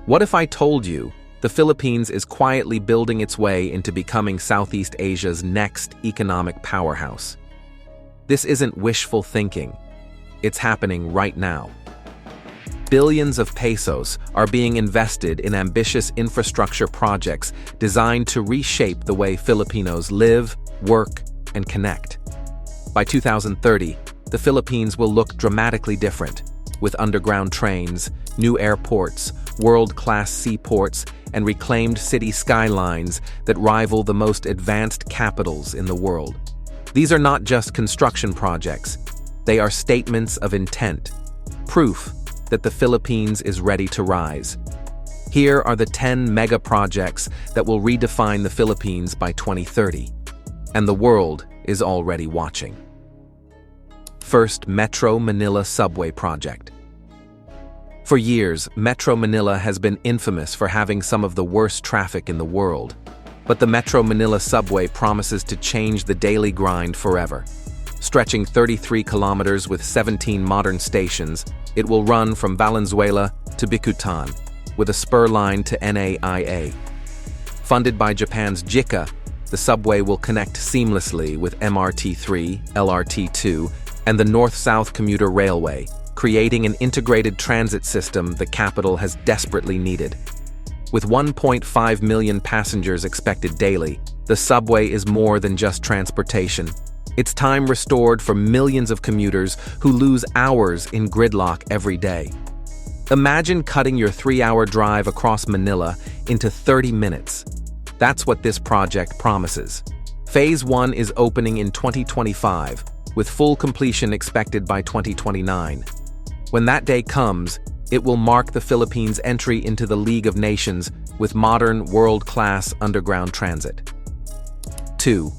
What if I told you the Philippines is quietly building its way into becoming Southeast Asia's next economic powerhouse? This isn't wishful thinking. It's happening right now. Billions of pesos are being invested in ambitious infrastructure projects designed to reshape the way Filipinos live, work, and connect. By 2030, the Philippines will look dramatically different, with underground trains, new airports, world-class seaports, and reclaimed city skylines that rival the most advanced capitals in the world. These are not just construction projects. They are statements of intent, proof that the Philippines is ready to rise. Here are the 10 mega projects that will redefine the Philippines by 2030. And the world is already watching. First, Metro Manila Subway project. For years, Metro Manila has been infamous for having some of the worst traffic in the world. But the Metro Manila Subway promises to change the daily grind forever. Stretching 33 kilometers with 17 modern stations, it will run from Valenzuela to Bicutan, with a spur line to NAIA. Funded by Japan's JICA, the subway will connect seamlessly with MRT3, LRT2, and the North-South Commuter Railway, creating an integrated transit system the capital has desperately needed. With 1.5 million passengers expected daily, the subway is more than just transportation. It's time restored for millions of commuters who lose hours in gridlock every day. Imagine cutting your 3-hour drive across Manila into 30 minutes. That's what this project promises. Phase 1 is opening in 2025, with full completion expected by 2029. When that day comes, it will mark the Philippines' entry into the League of Nations with modern, world-class underground transit. 2.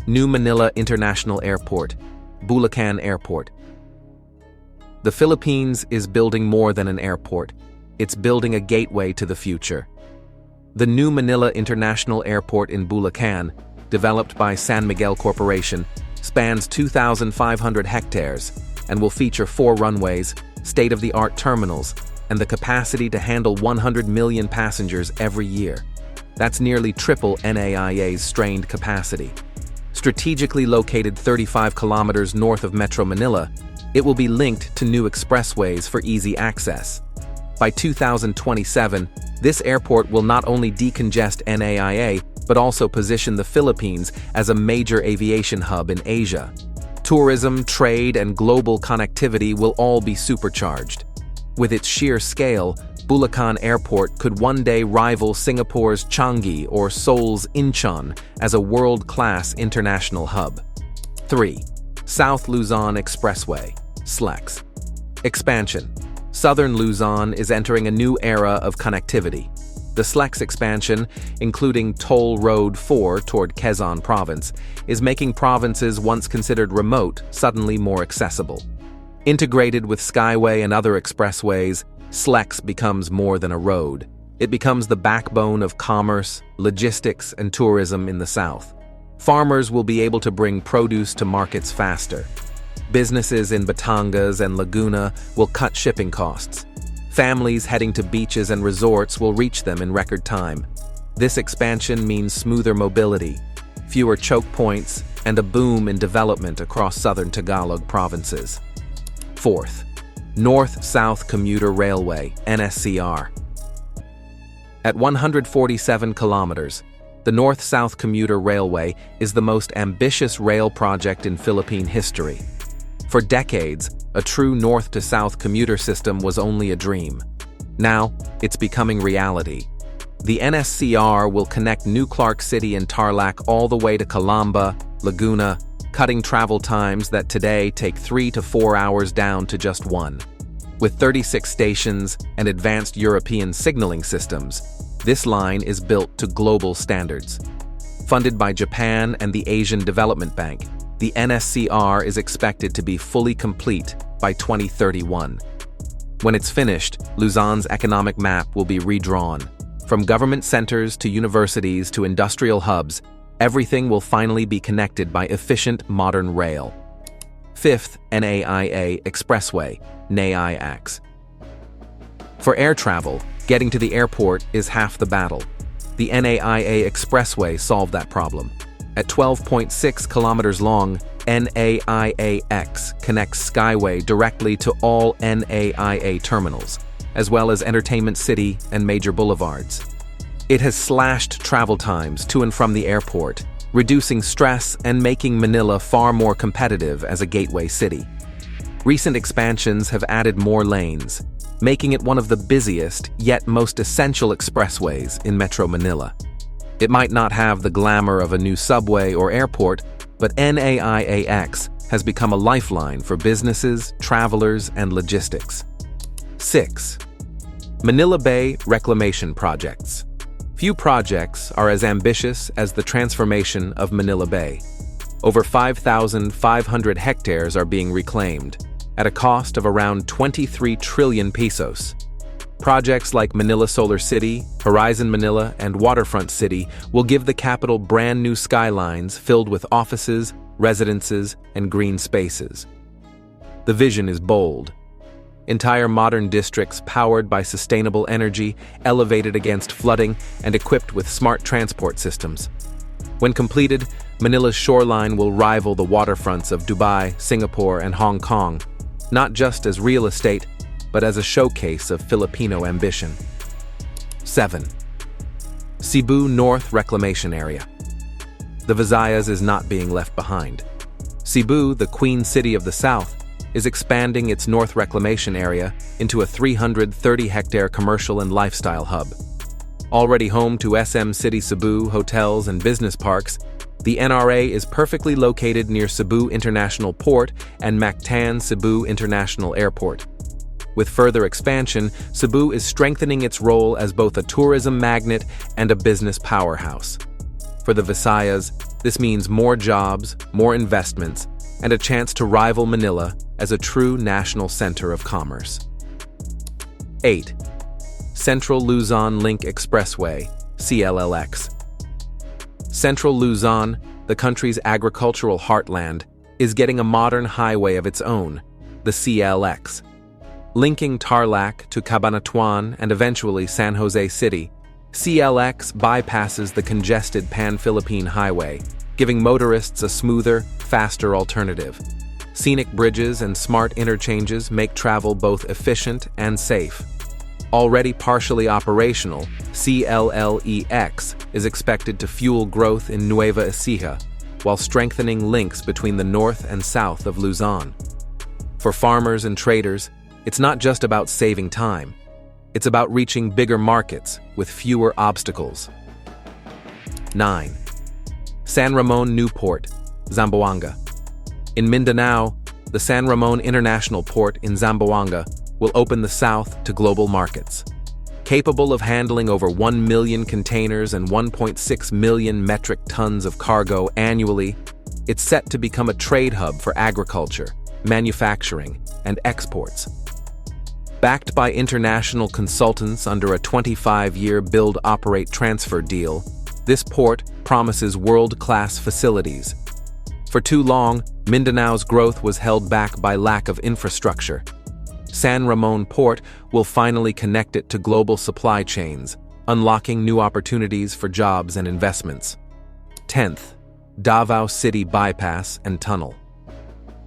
New Manila International Airport, Bulacan Airport. The Philippines is building more than an airport. It's building a gateway to the future. The new Manila International Airport in Bulacan, developed by San Miguel Corporation, spans 2,500 hectares and will feature 4 runways, state-of-the-art terminals, and the capacity to handle 100 million passengers every year. That's nearly triple NAIA's strained capacity. Strategically located 35 kilometers north of Metro Manila, it will be linked to new expressways for easy access. By 2027, this airport will not only decongest NAIA, but also position the Philippines as a major aviation hub in Asia. Tourism, trade, and global connectivity will all be supercharged. With its sheer scale, Bulacan Airport could one day rival Singapore's Changi or Seoul's Incheon as a world-class international hub. 3. South Luzon Expressway, SLEX. Expansion. Southern Luzon is entering a new era of connectivity. The SLEX expansion, including Toll Road 4 toward Quezon Province, is making provinces once considered remote suddenly more accessible. Integrated with Skyway and other expressways, SLEX becomes more than a road. It becomes the backbone of commerce, logistics, and tourism in the south. Farmers will be able to bring produce to markets faster. Businesses in Batangas and Laguna will cut shipping costs. Families heading to beaches and resorts will reach them in record time. This expansion means smoother mobility, fewer choke points, and a boom in development across southern Tagalog provinces. 4th, North-South Commuter Railway, NSCR. At 147 kilometers, the North-South Commuter Railway is the most ambitious rail project in Philippine history. For decades, a true north-to-south commuter system was only a dream. Now, it's becoming reality. The NSCR will connect New Clark City and Tarlac all the way to Calamba, Laguna, cutting travel times that today take 3 to 4 hours down to just 1. With 36 stations and advanced European signaling systems, this line is built to global standards. Funded by Japan and the Asian Development Bank, the NSCR is expected to be fully complete by 2031. When it's finished, Luzon's economic map will be redrawn. From government centers to universities to industrial hubs, everything will finally be connected by efficient modern rail. 5th, NAIA Expressway, NAIAX. For air travel, Getting to the airport is half the battle. The NAIA expressway solved that problem. At 12.6 kilometers long, NAIA-X connects Skyway directly to all NAIA terminals, as well as Entertainment City and major boulevards. It has slashed travel times to and from the airport, reducing stress and making Manila far more competitive as a gateway city. Recent expansions have added more lanes, making it one of the busiest yet most essential expressways in Metro Manila. It might not have the glamour of a new subway or airport, but NAIA-X has become a lifeline for businesses, travelers, and logistics. 6. Manila Bay Reclamation Projects. Few projects are as ambitious as the transformation of Manila Bay. Over 5,500 hectares are being reclaimed, at a cost of around 23 trillion pesos. Projects like Manila Solar City, Horizon Manila, and Waterfront City will give the capital brand new skylines filled with offices, residences, and green spaces. The vision is bold. Entire modern districts powered by sustainable energy, elevated against flooding, and equipped with smart transport systems. When completed, Manila's shoreline will rival the waterfronts of Dubai, Singapore, and Hong Kong, not just as real estate, but as a showcase of Filipino ambition. 7. Cebu North Reclamation Area. The Visayas is not being left behind. Cebu, the Queen City of the South, is expanding its North Reclamation Area into a 330-hectare commercial and lifestyle hub. Already home to SM City Cebu hotels and business parks, the NRA is perfectly located near Cebu International Port and Mactan Cebu International Airport. With further expansion, Cebu is strengthening its role as both a tourism magnet and a business powerhouse. For the Visayas, this means more jobs, more investments, and a chance to rival Manila as a true national center of commerce. 8. Central Luzon Link Expressway, SLEX. Central Luzon, the country's agricultural heartland, is getting a modern highway of its own, the SLEX. Linking Tarlac to Cabanatuan and eventually San Jose City, SLEX bypasses the congested Pan-Philippine Highway, giving motorists a smoother, faster alternative. Scenic bridges and smart interchanges make travel both efficient and safe. Already partially operational, SLEX is expected to fuel growth in Nueva Ecija, while strengthening links between the north and south of Luzon. For farmers and traders, it's not just about saving time. It's about reaching bigger markets with fewer obstacles. 9. San Ramon New Port, Zamboanga. In Mindanao, the San Ramon International Port in Zamboanga will open the south to global markets. Capable of handling over 1 million containers and 1.6 million metric tons of cargo annually, it's set to become a trade hub for agriculture, manufacturing, and exports. Backed by international consultants under a 25-year build-operate-transfer deal, this port promises world-class facilities. For too long, Mindanao's growth was held back by lack of infrastructure. San Ramon Port will finally connect it to global supply chains, unlocking new opportunities for jobs and investments. 10th, Davao City Bypass and Tunnel.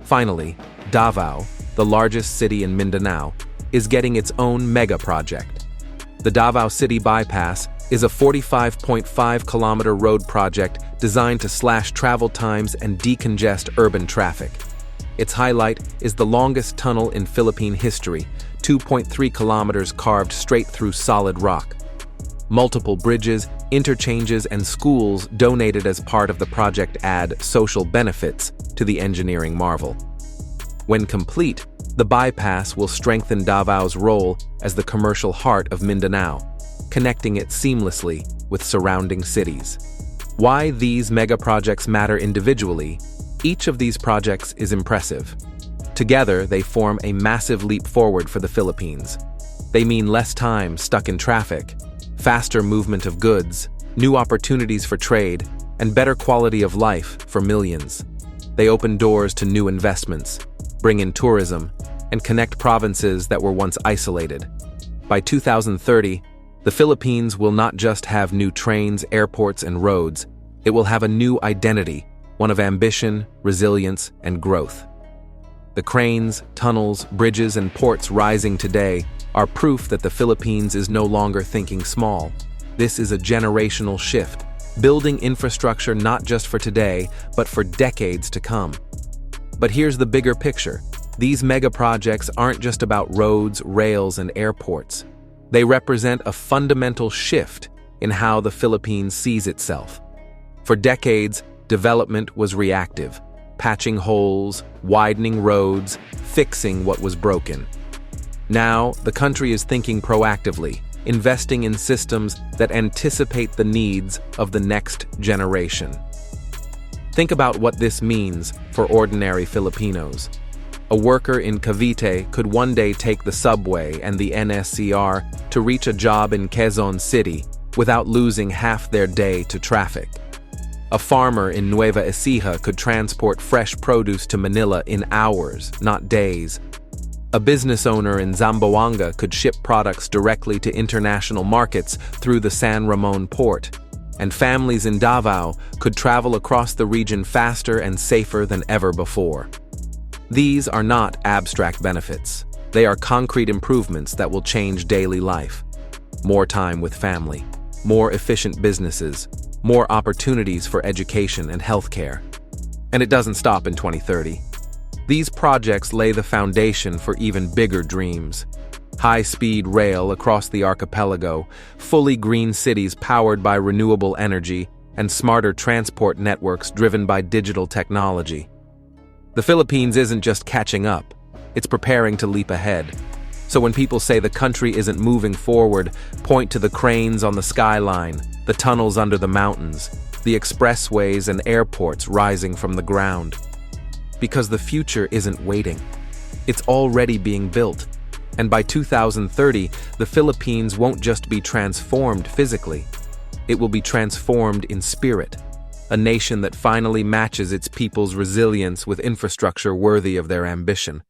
Finally, Davao, the largest city in Mindanao, is getting its own mega project. The Davao City Bypass is a 45.5-kilometer road project designed to slash travel times and decongest urban traffic. Its highlight is the longest tunnel in Philippine history, 2.3 kilometers carved straight through solid rock. Multiple bridges, interchanges, and schools donated as part of the project add social benefits to the engineering marvel. When complete, the bypass will strengthen Davao's role as the commercial heart of Mindanao, connecting it seamlessly with surrounding cities. Why these mega projects matter individually, each of these projects is impressive. Together, they form a massive leap forward for the Philippines. They mean less time stuck in traffic, faster movement of goods, new opportunities for trade, and better quality of life for millions. They open doors to new investments, bring in tourism, and connect provinces that were once isolated. By 2030, the Philippines will not just have new trains, airports, and roads. It will have a new identity, one of ambition, resilience, and growth. The cranes, tunnels, bridges, and ports rising today are proof that the Philippines is no longer thinking small. This is a generational shift, building infrastructure not just for today, but for decades to come. But here's the bigger picture. These mega projects aren't just about roads, rails, and airports. They represent a fundamental shift in how the Philippines sees itself. For decades, development was reactive, patching holes, widening roads, fixing what was broken. Now, the country is thinking proactively, investing in systems that anticipate the needs of the next generation. Think about what this means for ordinary Filipinos. A worker in Cavite could one day take the subway and the NSCR to reach a job in Quezon City without losing half their day to traffic. A farmer in Nueva Ecija could transport fresh produce to Manila in hours, not days. A business owner in Zamboanga could ship products directly to international markets through the San Ramon port. And families in Davao could travel across the region faster and safer than ever before. These are not abstract benefits. They are concrete improvements that will change daily life. More time with family, more efficient businesses, more opportunities for education and healthcare. And it doesn't stop in 2030. These projects lay the foundation for even bigger dreams. High-speed rail across the archipelago, fully green cities powered by renewable energy, and smarter transport networks driven by digital technology. The Philippines isn't just catching up, it's preparing to leap ahead. So when people say the country isn't moving forward, point to the cranes on the skyline, the tunnels under the mountains, the expressways and airports rising from the ground. Because the future isn't waiting. It's already being built. And by 2030, the Philippines won't just be transformed physically. It will be transformed in spirit. A nation that finally matches its people's resilience with infrastructure worthy of their ambition.